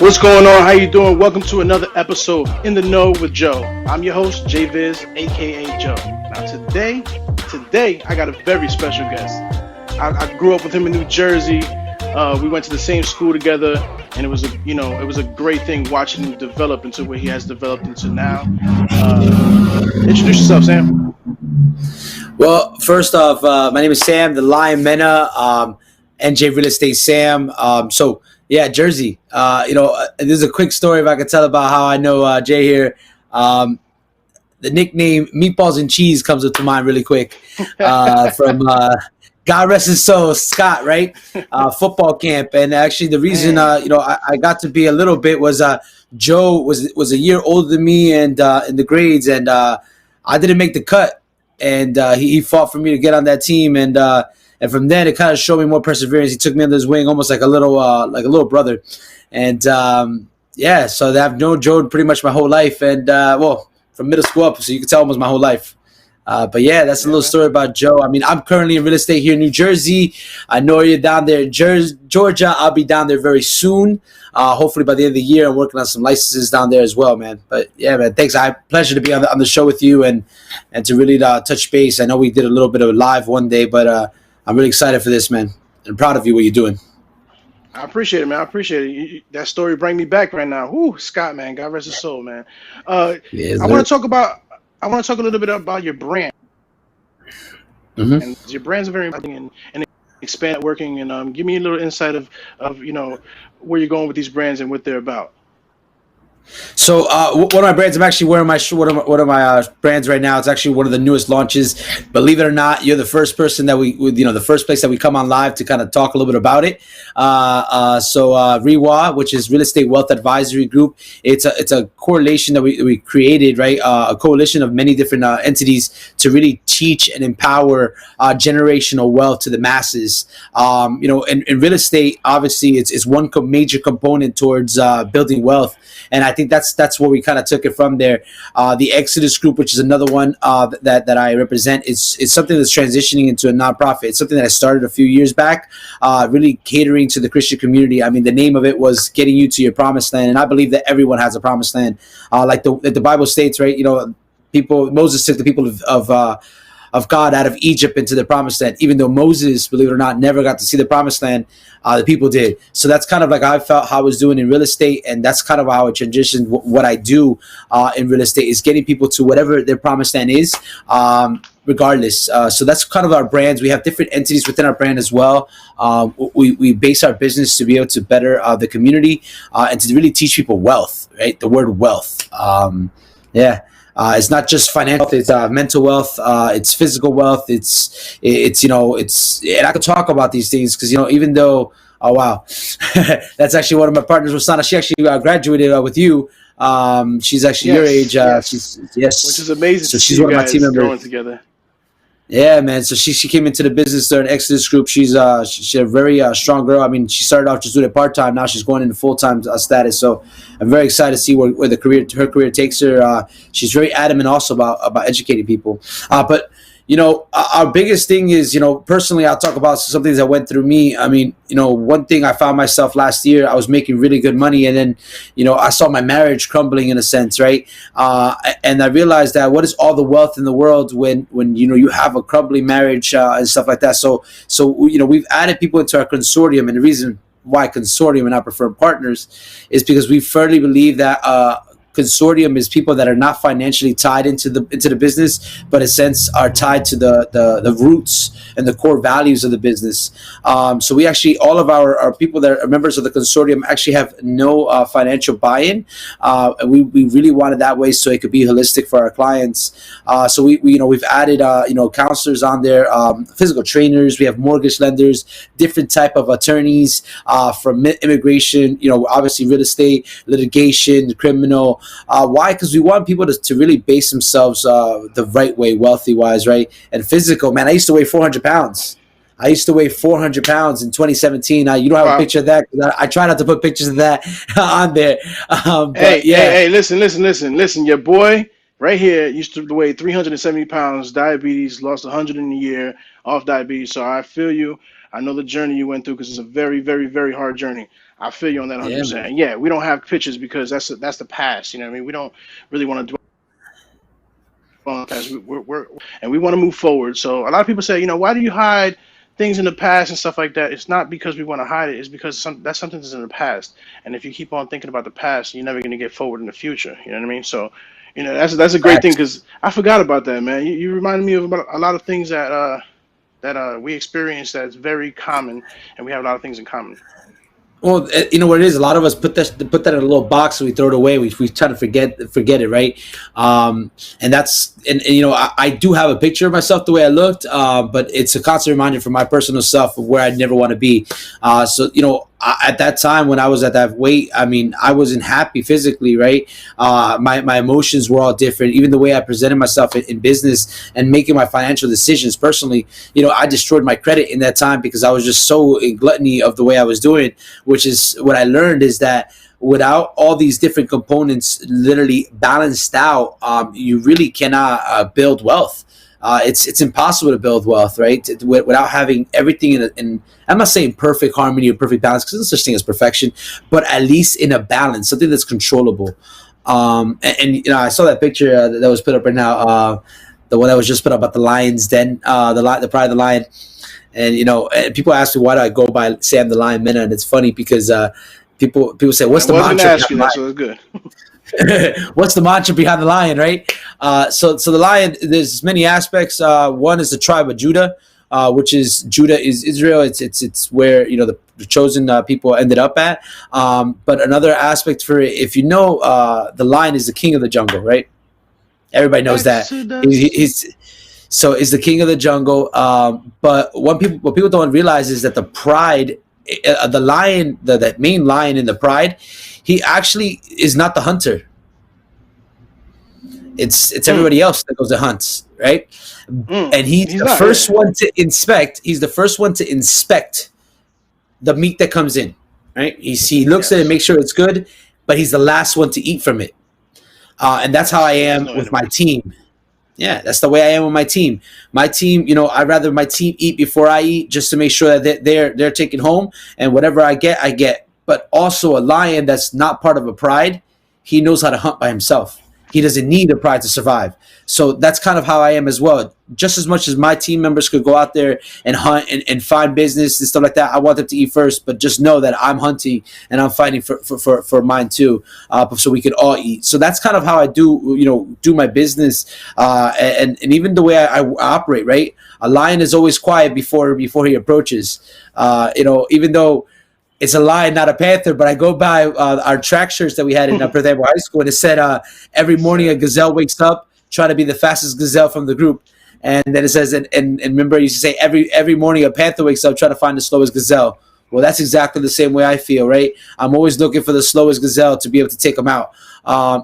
What's going on? How you doing? Welcome to another episode In the Know with Joe. I'm your host, J Viz, aka Joe. Now today I got a very special guest. I grew up with him in New Jersey. We went to the same school together, and it was a great thing watching him develop into what he has developed into now. Introduce yourself, Sam. Well, first off, my name is Sam, the Lion Mena, NJ Real Estate Sam. Jersey. This is a quick story if I could tell about how I know Jay here. The nickname Meatballs and Cheese comes up to mind really quick from God rest his soul, Scott, right? Football camp. And actually the reason, I got to be a little bit was Joe was a year older than me and in the grades, and I didn't make the cut. And he fought for me to get on that team, and from then it kind of showed me more perseverance. He took me under his wing, almost like a little brother, and so I've known Joe pretty much my whole life, and from middle school up, so you can tell almost my whole life. That's a little story about Joe. I mean, I'm currently in real estate here in New Jersey. I know you're down there in Georgia. I'll be down there very soon. Hopefully by the end of the year, I'm working on some licenses down there as well, man. But yeah, man, thanks. Pleasure to be on the show with you and to really touch base. I know we did a little bit of a live one day, but I'm really excited for this, man. I'm proud of you, what you're doing. I appreciate it, man. I appreciate it. That story bring me back right now. Whoo, Scott, man. God rest his soul, man. Yes, I want to talk a little bit about your brand. Mm-hmm. And your brand's very important and expand networking, and give me a little insight of where you're going with these brands and what they're about. So one of my brands, I'm actually wearing one of my brands right now. It's actually one of the newest launches. Believe it or not, you're the first person that the first place that we come on live to kind of talk a little bit about it. REWA, which is Real Estate Wealth Advisory Group. It's a correlation that we created, right? A coalition of many different entities to really teach and empower generational wealth to the masses. In real estate, obviously, it's one major component towards building wealth. And I think that's where we kind of took it from there. The Exodus Group, which is another one that I represent, is something that's transitioning into a nonprofit. It's something that I started a few years back, really catering to the Christian community. I mean, the name of it was Getting You to Your Promised Land, and I believe that everyone has a promised land. Like the Bible states, right? Moses took the people of God out of Egypt into the promised land. Even though Moses, believe it or not, never got to see the promised land, the people did. So that's kind of like how I felt how I was doing in real estate, and that's kind of how I transitioned what I do in real estate, is getting people to whatever their promised land is, regardless. So that's kind of our brands. We have different entities within our brand as well. We base our business to be able to better the community and to really teach people wealth, right? The word wealth. It's not just financial; it's mental wealth. It's physical wealth. It's and I could talk about these things because even though that's actually one of my partners, Rosanna. She actually graduated with you. She's actually your age. Yes. Which is amazing. So she's one of my team members. Growing together. Yeah, man. So she came into the business during Exodus Group. She's a very strong girl. I mean, she started off just doing it part-time. Now she's going into full-time status. So I'm very excited to see where her career takes her. She's very adamant also about educating people. But our biggest thing is, personally, I'll talk about some things that went through me. I mean, one thing I found myself last year, I was making really good money, and then, I saw my marriage crumbling in a sense, right? And I realized that what is all the wealth in the world when you have a crumbling marriage and stuff like that. So we've added people into our consortium, and the reason why consortium and not preferred partners is because we firmly believe that consortium is people that are not financially tied into the business, but in a sense are tied to the roots and the core values of the business. So we actually, all of our people that are members of the consortium actually have no financial buy-in. And we really wanted that way so it could be holistic for our clients. So we've added counselors on there, physical trainers. We have mortgage lenders, different type of attorneys from immigration, obviously real estate, litigation, criminal. Why? Because we want people to really base themselves the right way, wealthy wise, right? And physical, man. I used to weigh 400 pounds. I used to weigh 400 pounds in 2017. You don't have a picture of that. I try not to put pictures of that on there. Hey, listen. Your boy right here used to weigh 370 pounds, diabetes, lost 100 in a year off diabetes. So I feel you. I know the journey you went through because it's a very, very, very hard journey. I feel you on that Yeah, man. 100%. And yeah, we don't have pictures because that's the past. You know what I mean? We don't really want to dwell on the past. We're and we want to move forward. So a lot of people say, why do you hide things in the past and stuff like that? It's not because we want to hide it. It's because that's something that's in the past. And if you keep on thinking about the past, you're never going to get forward in the future. You know what I mean? So, that's a great thing Facts. because I forgot about that, man. You reminded me of about a lot of things that we experience that's very common, and we have a lot of things in common. Well, you know what it is. A lot of us put that in a little box and we throw it away. We try to forget it, right? And and I do have a picture of myself the way I looked, but it's a constant reminder for my personal self of where I'd never want to be. So at that time when I was at that weight, I mean, I wasn't happy physically, right? My emotions were all different. Even the way I presented myself in business and making my financial decisions personally, I destroyed my credit in that time because I was just so in gluttony of the way I was doing. Which is what I learned is that without all these different components literally balanced out, you really cannot build wealth. It's impossible to build wealth, right? Without having everything in I'm not saying perfect harmony or perfect balance because there's no such thing as perfection, but at least in a balance, something that's controllable. And I saw that picture that was put up right now, the one that was just put up about the lion's den, the Pride of the Lion. And and people ask me why do I go by Sam the Lion Mena, and it's funny because people say, "What's I the was going to mantra ask you behind that, the so it's good. lion?" What's the mantra behind the lion, right? So the lion, there's many aspects. One is the tribe of Judah, which is Judah is Israel. It's where the chosen people ended up at. But another aspect for it, if the lion is the king of the jungle, right? Everybody knows that. Exodus. He's so is the king of the jungle. But what people don't realize is that the pride, the lion, that main lion in the pride, he actually is not the hunter. It's Mm, everybody else that goes to hunt, right? And he's he's the not. Yeah. first one to inspect. He's the first one to inspect the meat that comes in, right? He looks at it and Yes. makes sure it's good, but he's the last one to eat from it. And that's how I Yes. There's am no with my enemy. team. Yeah, that's the way I am with my team. My team, I'd rather my team eat before I eat, just to make sure that they're taken home, and whatever I get, I get. But also a lion that's not part of a pride, he knows how to hunt by himself. He doesn't need a pride to survive. So that's kind of how I am as well. Just as much as my team members could go out there and hunt and find business and stuff like that, I want them to eat first. But just know that I'm hunting and I'm fighting for mine too, so we can all eat. So that's kind of how I do my business, and even the way I operate. Right, a lion is always quiet before he approaches. Even though it's a lion, not a panther. But I go by our track shirts that we had in Perth Amboy High School, and it said, "Every morning a Sir. gazelle wakes up, try to be the fastest gazelle from the group." And then it says, and remember, it used to say, "Every morning a panther wakes up, try to find the slowest gazelle." Well, that's exactly the same way I feel, right? I'm always looking for the slowest gazelle to be able to take them out,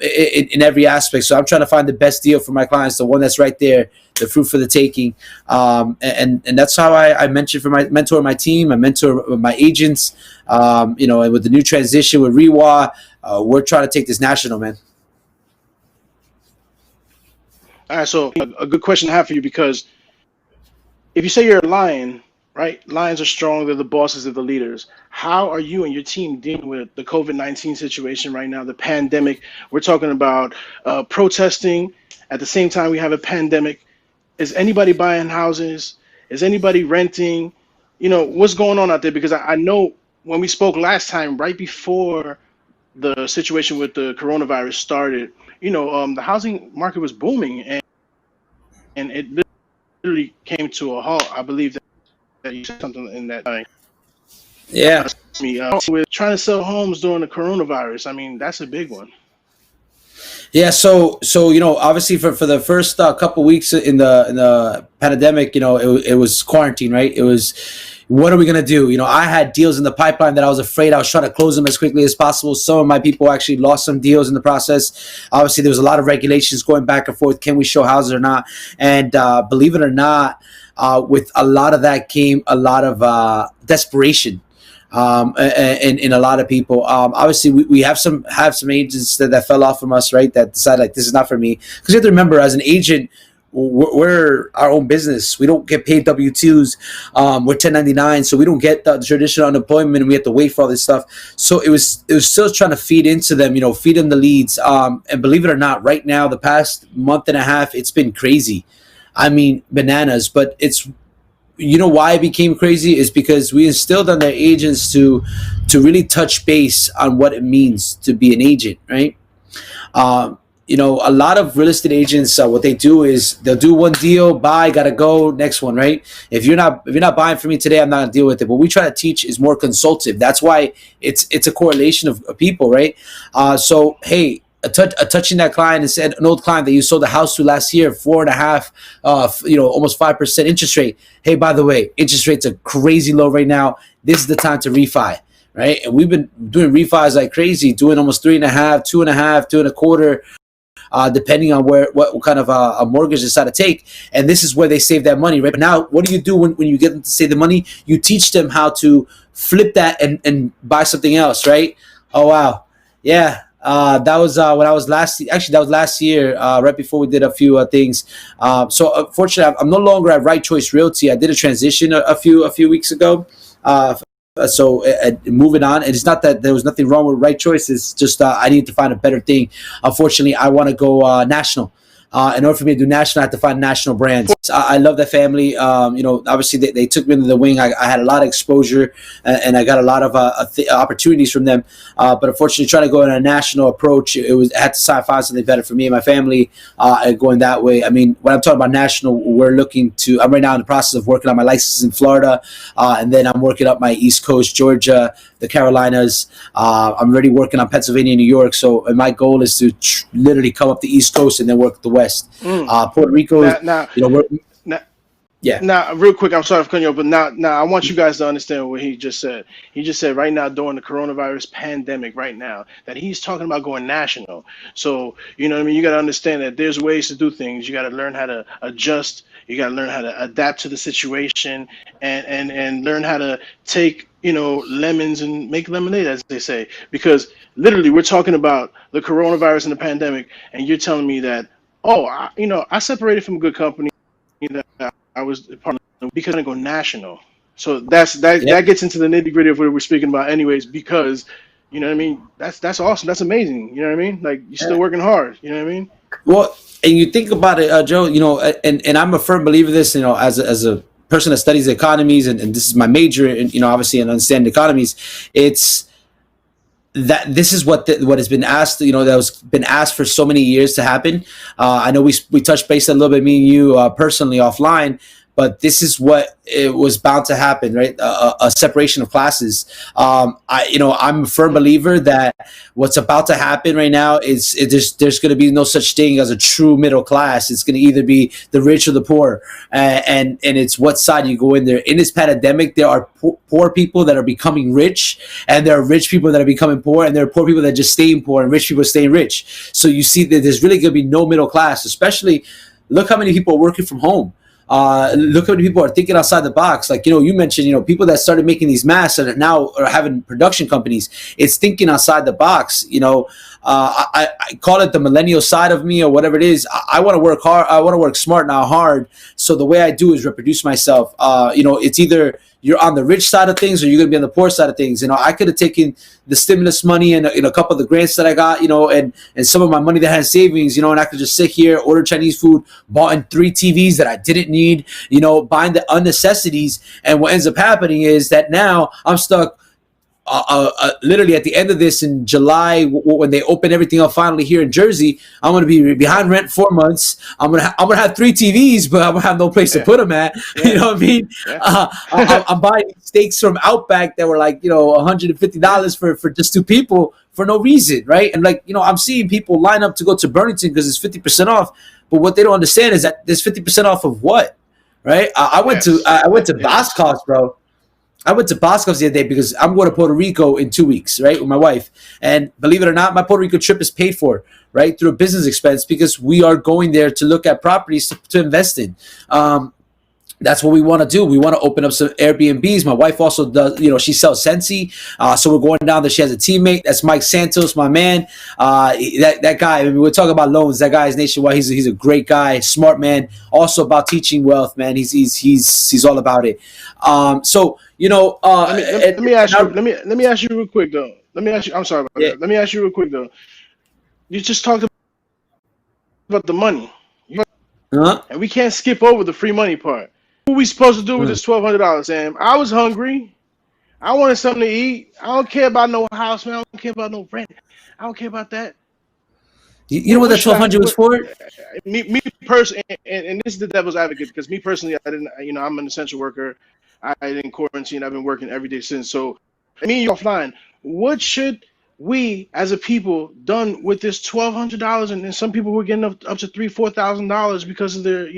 in every aspect. So I'm trying to find the best deal for my clients, the one that's right there, the fruit for the taking. And that's how I mentor my team, I mentor my agents. And with the new transition with Rewa, we're trying to take this national, man. All right. So a good question to have for you because if you say you're a lion, right? Lions are strong. They're the bosses. They're the leaders. How are you and your team dealing with the COVID-19 situation right now, the pandemic? We're talking about protesting. At the same time, we have a pandemic. Is anybody buying houses? Is anybody renting? What's going on out there? Because I know when we spoke last time, right before the situation with the coronavirus started, the housing market was booming, and it literally came to a halt. I believe that you said something in that time. Yeah. With trying to sell homes during the coronavirus. I mean, that's a big one. Yeah, so obviously for the first couple weeks in the pandemic, it was quarantine, right? It was, what are we gonna do? I had deals in the pipeline that I was afraid I was trying to close them as quickly as possible. Some of my people actually lost some deals in the process. Obviously, there was a lot of regulations going back and forth. Can we show houses or not? And believe it or not, with a lot of that came a lot of desperation, in a lot of people. Obviously, we have some agents that fell off from us, right? That decided like this is not for me. Because you have to remember, as an agent, we're our own business. We don't get paid W-2s. We're 1099, so we don't get the traditional unemployment, and we have to wait for all this stuff. So it was still trying to feed into them, feed them the leads. And believe it or not, right now, the past month and a half, it's been crazy. I mean, bananas. But it's why it became crazy is because we instilled on their agents to really touch base on what it means to be an agent, right? A lot of real estate agents, what they do is they'll do one deal, buy, gotta go, next one, right? If you're not buying from me today, I'm not gonna deal with it. What we try to teach is more consultative. That's why it's a correlation of people, right? So hey, touching that client and said an old client that you sold the house to last year, 4.5, almost 5% interest rate. Hey, by the way, interest rates are crazy low right now. This is the time to refi. Right, and we've been doing refis like crazy, doing almost 3.5, 2.5, 2.25, depending on what kind of a mortgage they decide to take. And this is where they save that money, right? But now, what do you do when you get them to save the money? You teach them how to flip that and buy something else, right? Oh, wow. Yeah. That was when I was that was last year, right before we did a few things. So unfortunately, I'm no longer at Right Choice Realty. I did a transition a few weeks ago. Moving on, and it's not that there was nothing wrong with Right Choice. It's just I need to find a better thing. Unfortunately, I want to go national. In order for me to do national, I have to find national brands. I love that family. Obviously they took me under the wing. I had a lot of exposure, and I got a lot of opportunities from them. But unfortunately, trying to go in a national approach, I had to find something better for me and my family. And going that way, I mean, when I'm talking about national, I'm right now in the process of working on my license in Florida, and then I'm working up my East Coast, Georgia, the Carolinas. I'm already working on Pennsylvania, New York. So my goal is to literally come up the East Coast and then work the West. Puerto Rico, now, yeah. Now, real quick, I'm sorry for cutting you off, but now I want you guys to understand what he just said. He just said right now during the coronavirus pandemic, right now, that he's talking about going national. So, you know what I mean? You got to understand that there's ways to do things. You got to learn how to adjust. You got to learn how to adapt to the situation and learn how to take, lemons and make lemonade, as they say. Because literally, we're talking about the coronavirus and the pandemic, and you're telling me that, oh, I separated from a good company that I was part of because I go national. So that gets into the nitty gritty of what we're speaking about, anyways. Because you know what I mean. That's awesome. That's amazing. You know what I mean. Like you're still working hard. You know what I mean. Well, and you think about it, Joe. And I'm a firm believer of this. As a person that studies economies, and this is my major, and obviously in understanding economies, it's that this is what has been asked, that was been asked for so many years to happen. I know we touched base a little bit, me and you personally offline, but this is what it was bound to happen, right? A separation of classes. I'm a firm believer that what's about to happen right now is there's going to be no such thing as a true middle class. It's going to either be the rich or the poor, and it's what side you go in there. In this pandemic, there are poor people that are becoming rich, and there are rich people that are becoming poor, and there are poor people that are just staying poor, and rich people are staying rich. So you see that there's really going to be no middle class. Especially, look how many people are working from home. Look how many people are thinking outside the box. Like, you mentioned, people that started making these masks and now are having production companies. It's thinking outside the box. I call it the millennial side of me or whatever it is. I want to work hard. I want to work smart, not hard. So the way I do is reproduce myself. It's either you're on the rich side of things or you're going to be on the poor side of things. I could have taken the stimulus money and a couple of the grants that I got, and some of my money that had savings, and I could just sit here, order Chinese food, bought 3 TVs that I didn't need, buying the unnecessities. And what ends up happening is that now I'm stuck literally at the end of this in July, when they open everything up finally here in Jersey. I'm going to be behind rent 4 months. I'm gonna have 3 TVs, but I'm gonna have no place to put them at. You know what I mean? I'm buying steaks from Outback that were like $150 for just 2 people for no reason, right? And I'm seeing people line up to go to Burlington because it's 50% off. But what they don't understand is that there's 50% off of what, right? I went to Boscov's, bro. I went to Boscov's the other day because I'm going to Puerto Rico in 2 weeks, right, with my wife. And believe it or not, my Puerto Rico trip is paid for, right, through a business expense because we are going there to look at properties to invest in. that's what we want to do. We want to open up some Airbnbs. My wife also does, she sells Sensi. So we're going down there. She has a teammate. That's Mike Santos, my man. That guy, I mean, we're talking about loans. That guy is nationwide. He's a great guy, smart man. Also about teaching wealth, man. He's all about it. So, Let me ask you real quick though. Let me ask you. I'm sorry about yeah, that. Let me ask you real quick though. You just talked about the money, uh-huh. and we can't skip over the free money part. What are we supposed to do with this $1,200, Sam? I was hungry. I wanted something to eat. I don't care about no house, man. I don't care about no rent. I don't care about that. You know What, what what that should I? 1200 was What for? me personally? And this is the devil's advocate because me personally, I didn't. I'm an essential worker. I didn't quarantine. I've been working every day since. So, me and you offline. What should we, as a people, done with this $1,200? And some people were getting up to $3,000, $4,000 because of their,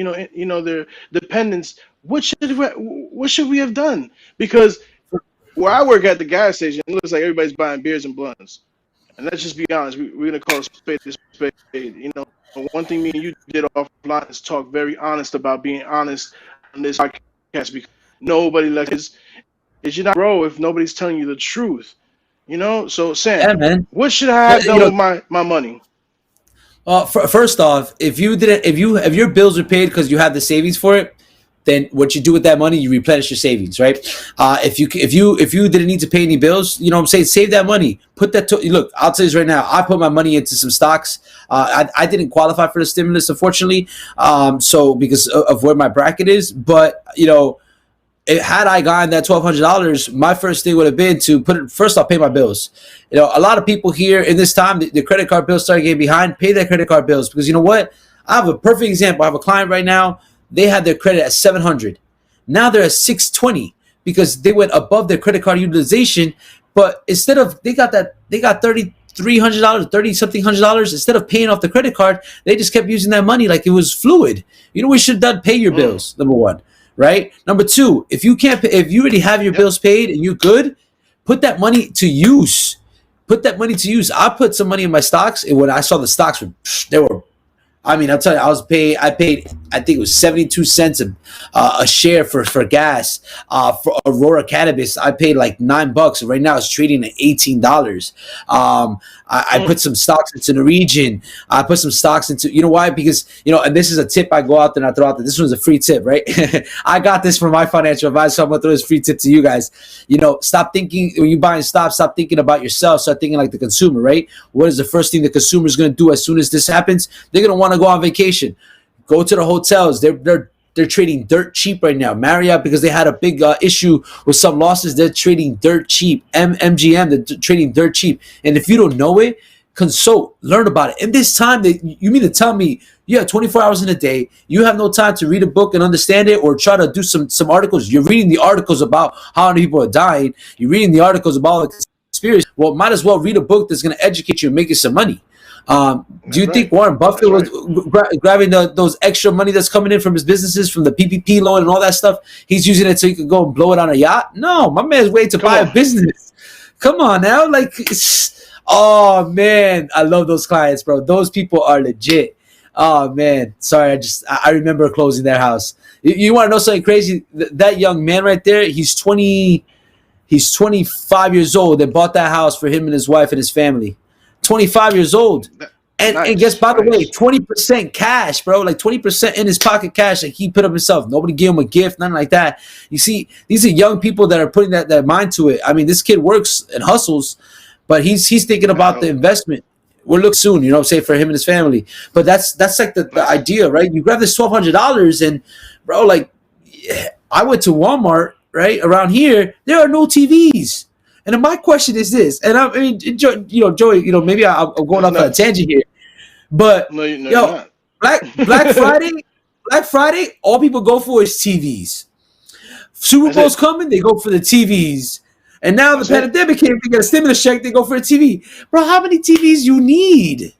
their dependents. What should we have done? Because where I work at the gas station, it looks like everybody's buying beers and blunts. And let's just be honest, we're gonna call a spade a spade. One thing me and you did offline is talk very honest about being honest on this podcast because nobody like is you not grow if nobody's telling you the truth. So Yeah, Sam, man. what should I Yeah, have done with my money? First off, if your bills are paid because you have the savings for it, then what you do with that money, you replenish your savings, right? If you didn't need to pay any bills, you know what I'm saying, save that money. Put that to look. I'll tell you this right now. I put my money into some stocks. I didn't qualify for the stimulus, unfortunately, so because of where my bracket is, but had I gotten that $1,200, my first thing would have been to put it first. I'll pay my bills. A lot of people here in this time, the credit card bills started getting behind. Pay their credit card bills because you know what? I have a perfect example. I have a client right now. They had their credit at 700. Now they're at 620 because they went above their credit card utilization. But instead of they got $3,300, 30 something $100. Instead of paying off the credit card, they just kept using that money like it was fluid. We should have done pay your bills. Number one. Right? Number two, if you already have your bills paid and you're good, put that money to use. Put that money to use. I put some money in my stocks, and when I saw the stocks they were I mean, I'll tell you, I paid, I think it was 72 cents a share for gas. For Aurora Cannabis, I paid like $9. Right now, it's trading at $18. I put some stocks into the region. I put some stocks into, you know why? Because, and this is a tip I go out there and I throw out there. This one's a free tip, right? I got this from my financial advisor, so I'm going to throw this free tip to you guys. Stop thinking, when you're buying stocks, stop thinking about yourself. Start thinking like the consumer, right? What is the first thing the consumer is going to do as soon as this happens? They're going to want to go on vacation, go to the hotels. They're trading dirt cheap right now. Marriott, because they had a big issue with some losses, they're trading dirt cheap. MGM, they're trading dirt cheap. And if you don't know it, consult, learn about it. In this time, you mean to tell me you have 24 hours in a day, you have no time to read a book and understand it or try to do some articles. You're reading the articles about how many people are dying. You're reading the articles about the conspiracy. Well, might as well read a book that's going to educate you and make you some money. Do you think Warren Buffett was grabbing those extra money that's coming in from his businesses, from the PPP loan and all that stuff? He's using it so he could go and blow it on a yacht? No, my man's waiting to buy a business. Come on now. Oh, man. I love those clients, bro. Those people are legit. Oh, man. Sorry, I remember closing their house. You want to know something crazy? That young man right there, he's 25 years old. They bought that house for him and his wife and his family. 25 years old. And guess, by the way, 20% cash, bro. Like 20% in his pocket cash that he put up himself. Nobody gave him a gift, nothing like that. You see, these are young people that are putting that mind to it. I mean, this kid works and hustles, but he's thinking about the investment. We're looking soon, you know what I'm saying, for him and his family. But that's like the idea, right? You grab this $1,200 and, bro, like, I went to Walmart, right, around here. There are no TVs. And then my question is this, and I mean, Joey, maybe I'm going off on a tangent here, but Black Friday, all people go for is TVs. Super Bowl's coming, they go for the TVs, and now the pandemic came, they get a stimulus check, they go for a TV. Bro, how many TVs you need?